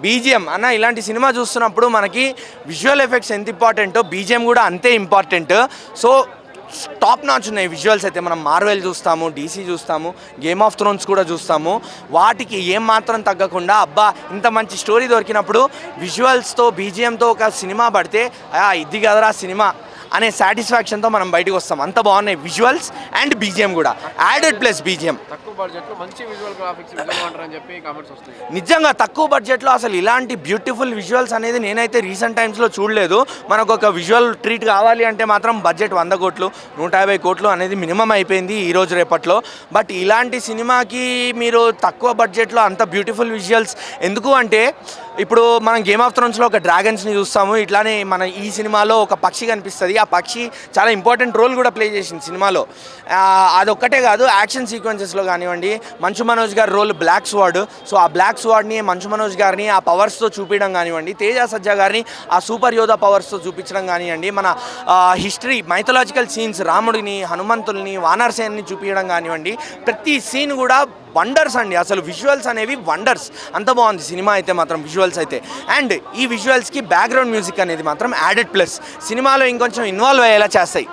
BGM అన్న ఇలాంటి cinema చూస్తున్నప్పుడు మనకి విజువల్ ఎఫెక్ట్స్ ఎంత ఇంపార్టెంటో బీజిఎం కూడా అంతే ఇంపార్టెంట్. సో టాప్ నాచ్ ఉన్నాయి విజువల్స్ అయితే. మనం మార్వెల్ చూస్తాము, డీసీ చూస్తాము, గేమ్ ఆఫ్ థ్రోన్స్ కూడా చూస్తాము. వాటికి ఏం మాత్రం తగ్గకుండా అబ్బా ఇంత మంచి స్టోరీ దొరికినప్పుడు విజువల్స్తో బీజిఎంతో ఒక సినిమా పడితే ఇది కదరా సినిమా అనే సాటిస్ఫాక్షన్తో మనం బయటకు వస్తాం. అంత బాగున్నాయి విజువల్స్ అండ్ బీజిఎం కూడా యాడెడ్ ప్లస్ బీజిఎం. తక్కువ బడ్జెట్లో మంచి విజువల్ గ్రాఫిక్స్ అని చెప్పి కామెంట్స్ వస్తాయి. నిజంగా తక్కువ బడ్జెట్లో అసలు ఇలాంటి బ్యూటిఫుల్ విజువల్స్ అనేది నేనైతే రీసెంట్ టైమ్స్లో చూడలేదు. మనకు ఒక విజువల్ ట్రీట్ కావాలి అంటే మాత్రం బడ్జెట్ 100 కోట్లు 150 కోట్లు అనేది మినిమం అయిపోయింది ఈ రోజు రేపట్లో. బట్ ఇలాంటి సినిమాకి మీరు తక్కువ బడ్జెట్లో అంత బ్యూటిఫుల్ విజువల్స్ ఎందుకు అంటే, ఇప్పుడు మనం గేమ్ ఆఫ్ థ్రోన్స్లో ఒక డ్రాగన్స్ని చూస్తాము, ఇట్లానే మన ఈ సినిమాలో ఒక పక్షి కనిపిస్తుంది. ఆ పక్షి చాలా ఇంపార్టెంట్ రోల్ కూడా ప్లే చేసింది సినిమాలో. అదొక్కటే కాదు, యాక్షన్ సీక్వెన్సెస్లో కానివ్వండి, మంచు మనోజ్ గారి రోల్ బ్లాక్ స్వార్డ్. సో ఆ బ్లాక్ స్వార్డ్ని మంచు మనోజ్ గారిని ఆ పవర్స్తో చూపించడం కానివ్వండి, తేజ సజ్జా గారిని ఆ సూపర్ యోధా పవర్స్తో చూపించడం కానివ్వండి, మన హిస్టరీ మైథలాజికల్ సీన్స్ రాముడిని, హనుమంతుల్ని, వానరసేన్ని చూపించడం కానివ్వండి, ప్రతి సీన్ కూడా వండర్స్ అండి. అసలు విజువల్స్ అనేవి వండర్స్. అంత బాగుంది సినిమా అయితే మాత్రం విజువల్స్ అయితే. అండ్ ఈ విజువల్స్కి బ్యాక్గ్రౌండ్ మ్యూజిక్ అనేది మాత్రం యాడెడ్ ప్లస్ సినిమాలో ఇంకొంచెం ఇన్వాల్వ్ అయ్యేలా చేస్తాయి.